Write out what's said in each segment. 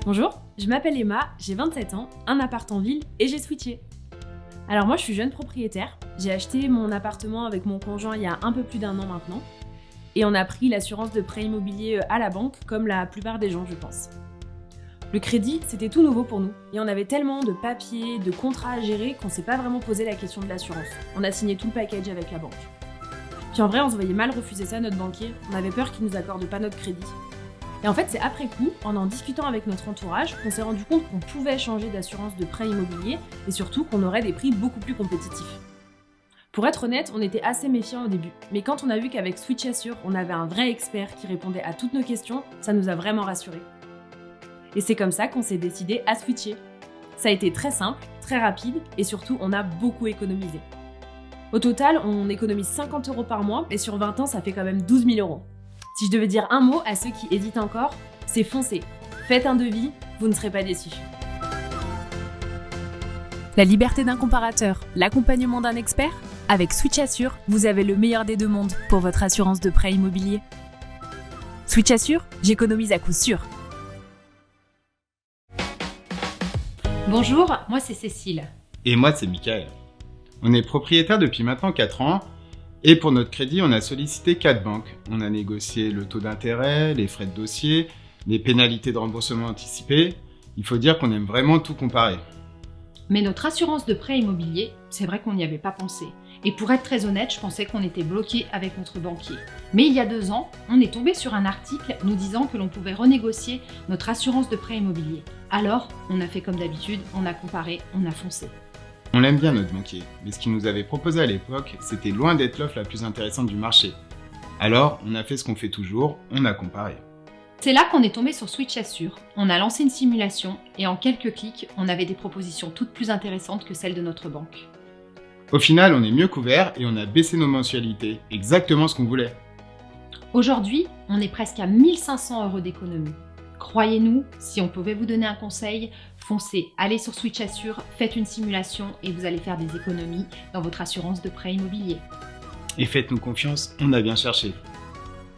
Bonjour, je m'appelle Emma, j'ai 27 ans, un appart en ville et j'ai switché. Alors moi je suis jeune propriétaire, j'ai acheté mon appartement avec mon conjoint il y a un peu plus d'1 an maintenant et on a pris l'assurance de prêt immobilier à la banque comme la plupart des gens je pense. Le crédit c'était tout nouveau pour nous et on avait tellement de papiers, de contrats à gérer qu'on s'est pas vraiment posé la question de l'assurance. On a signé tout le package avec la banque. Puis en vrai on se voyait mal refuser ça à notre banquier, on avait peur qu'il nous accorde pas notre crédit. Et en fait, c'est après coup, en discutant avec notre entourage, qu'on s'est rendu compte qu'on pouvait changer d'assurance de prêt immobilier et surtout qu'on aurait des prix beaucoup plus compétitifs. Pour être honnête, on était assez méfiants au début, mais quand on a vu qu'avec Switch Assure, on avait un vrai expert qui répondait à toutes nos questions, ça nous a vraiment rassurés. Et c'est comme ça qu'on s'est décidé à switcher. Ça a été très simple, très rapide et surtout, on a beaucoup économisé. Au total, on économise 50 € par mois et sur 20 ans, ça fait quand même 12 000 €. Si je devais dire un mot à ceux qui hésitent encore, c'est foncez. Faites un devis, vous ne serez pas déçus. La liberté d'un comparateur, l'accompagnement d'un expert. Avec Switch Assure, vous avez le meilleur des deux mondes pour votre assurance de prêt immobilier. Switch Assure, j'économise à coup sûr. Bonjour, moi c'est Cécile. Et moi, c'est Mickaël. On est propriétaire depuis maintenant 4 ans et pour notre crédit, on a sollicité 4 banques. On a négocié le taux d'intérêt, les frais de dossier, les pénalités de remboursement anticipé. Il faut dire qu'on aime vraiment tout comparer. Mais notre assurance de prêt immobilier, c'est vrai qu'on n'y avait pas pensé. Et pour être très honnête, je pensais qu'on était bloqué avec notre banquier. Mais il y a 2 ans, on est tombé sur un article nous disant que l'on pouvait renégocier notre assurance de prêt immobilier. Alors, on a fait comme d'habitude, on a comparé, on a foncé. On l'aime bien notre banquier, mais ce qu'il nous avait proposé à l'époque, c'était loin d'être l'offre la plus intéressante du marché. Alors, on a fait ce qu'on fait toujours, on a comparé. C'est là qu'on est tombé sur Switch Assure. On a lancé une simulation et en quelques clics, on avait des propositions toutes plus intéressantes que celles de notre banque. Au final, on est mieux couvert et on a baissé nos mensualités, exactement ce qu'on voulait. Aujourd'hui, on est presque à 1 500 € d'économie. Croyez-nous, si on pouvait vous donner un conseil, foncez, allez sur Switch Assure, faites une simulation et vous allez faire des économies dans votre assurance de prêt immobilier. Et faites-nous confiance, on a bien cherché.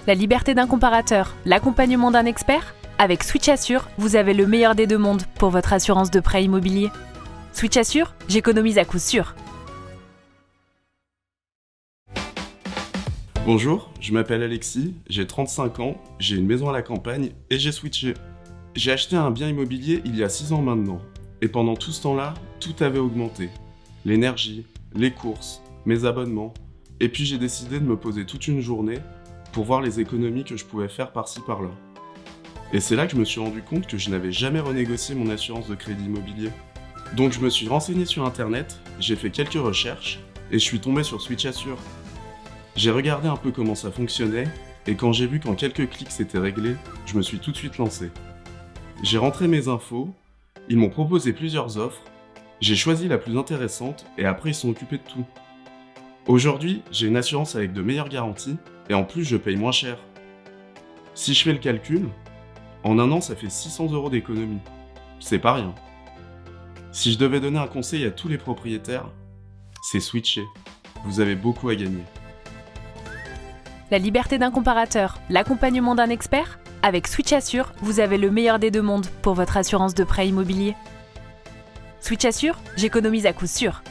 La liberté d'un comparateur, l'accompagnement d'un expert. Avec Switch Assure, vous avez le meilleur des deux mondes pour votre assurance de prêt immobilier. Switch Assure, j'économise à coup sûr. Bonjour, je m'appelle Alexis, j'ai 35 ans, j'ai une maison à la campagne et j'ai switché. J'ai acheté un bien immobilier il y a 6 ans maintenant. Et pendant tout ce temps-là, tout avait augmenté. L'énergie, les courses, mes abonnements. Et puis j'ai décidé de me poser toute une journée pour voir les économies que je pouvais faire par-ci par-là. Et c'est là que je me suis rendu compte que je n'avais jamais renégocié mon assurance de crédit immobilier. Donc je me suis renseigné sur internet, j'ai fait quelques recherches et je suis tombé sur Switch Assure. J'ai regardé un peu comment ça fonctionnait, et quand j'ai vu qu'en quelques clics c'était réglé, je me suis tout de suite lancé. J'ai rentré mes infos, ils m'ont proposé plusieurs offres, j'ai choisi la plus intéressante, et après ils sont occupés de tout. Aujourd'hui, j'ai une assurance avec de meilleures garanties, et en plus je paye moins cher. Si je fais le calcul, en 1 an ça fait 600 € d'économie. C'est pas rien. Si je devais donner un conseil à tous les propriétaires, c'est switcher. Vous avez beaucoup à gagner. La liberté d'un comparateur, l'accompagnement d'un expert. Avec Switch Assure, vous avez le meilleur des deux mondes pour votre assurance de prêt immobilier. Switch Assure, j'économise à coup sûr.